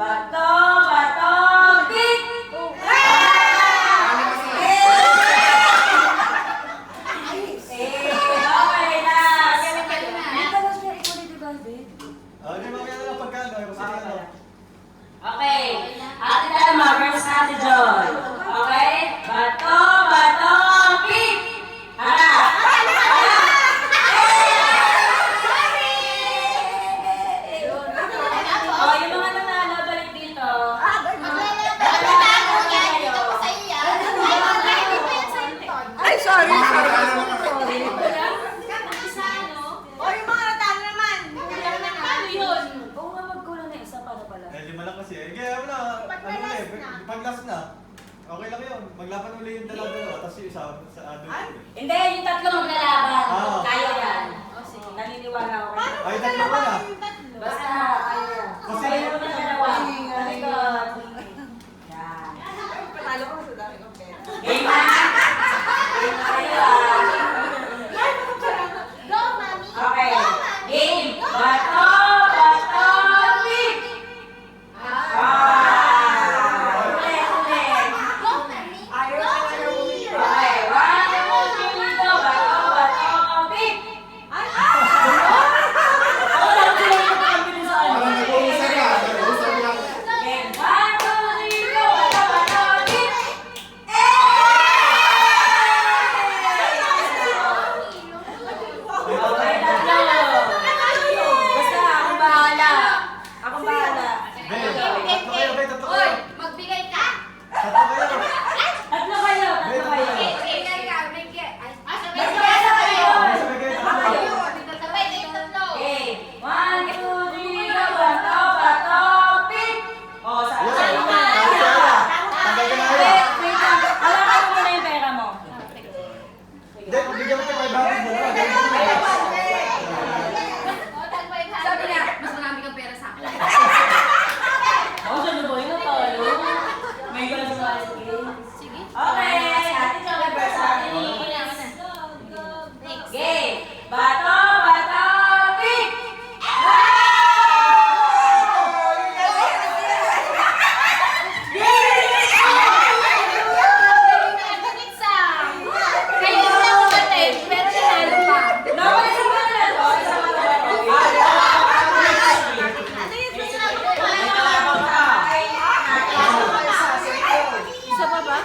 Bato, bato, pick! Okay. Ate tayo mag-girls natin, Joy. Okay? Bato, bato, pick! Harap! Oh, yung mga nanalo, balik dito. Ay, sorry. O, yung mga natalo naman. Paano yun? Oo nga, magkulang na isa para pala. Lima lang kasi. Kaya na, pag-last na. Okay lang yun. Maglaban uli yung dalawa-dalawa. Tapos yung isa sa ano. Hindi, yung tatlo maglalaban. Ah. Kaya yan. Naniniwala ako. Ay, tatlo ka na. Basta, kaya. Kasi- Kaya mo na dalawa. Talikod. Yan. Panalo ko sa dami kong pera. Game na! Game na kayo ah. Go, mami! Okay. Go, mami! Game. Bato, bato, pick! Ulit, ulit. Go, mami! Ayaw Go, ka na mami! Okay. 1, 2, 3, go. Bato, bato, pick! Ako lang sila yung pagkakabili sa ano. Game. 1, 2, 3, go. Bato, bato, pick! Okay, tatlo. Basta, akong bahala. Akong bahala. Tatlo kayo, Be. Tatlo Oy, kayo. magbigay ka! Tatlo kayo. Tatlo kayo, tatlo kayo. Magbigay ka, magbigay. Ay, sabay Magbigay na kayo. Sabay kayo, tatlo Tatlo kayo. kayo. Sabay kayo tatlo. Okay. 1, 2, 3, go. Bato, bato, pick! O, sa Yan. sa'yo na. Tanggal ka na. Tanggal ka na kayo. Wait, wait lang. Hawakan mo muna yung pera mo. Hindi, bigyan mo tayo 500 dalawa. O, tagpay ka. Sabi niya, mas marami kang pera sa akin. O, saluboy na tayo. May gano'n sa mga game. Sige. Okay, ate Joey versus ate Nix. Next. Game. Bato, bato, pick! Kayo na umatin, pero nanalo pa. Nawala sa mga na to. Sa mga na to. Isa pa ba?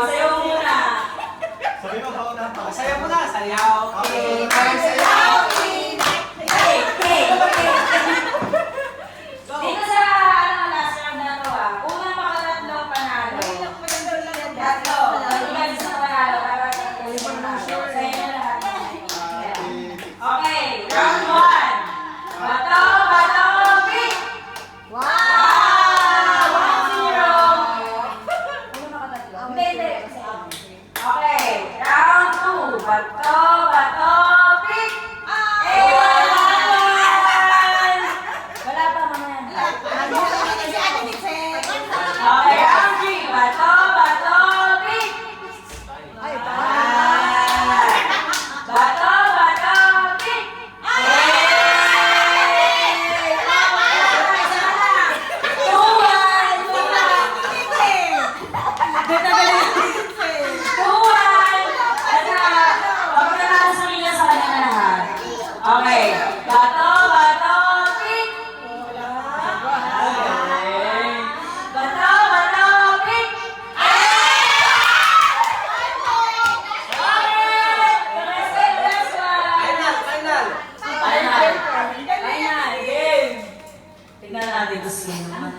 Sayo muna. Sabi mo, paunahan pa. Sayaw mo na, sayaw. Okay. Dito sa last round na to unang makatatlo panalo. Tatlo. Ilan sa panalo para sa'yo na lahat. Okay, round 1. Bato, bato, pick! Wow! 1-0. Hindi. Okay, round 2. Bato, bato, pick! Wala pa, mamaya. Okay, round 3. Bato, bato, pick! Bato, bato, pick! Okay, bato, bato, pick! Bato, bato, pick! Final game! Tignan natin kung sino naman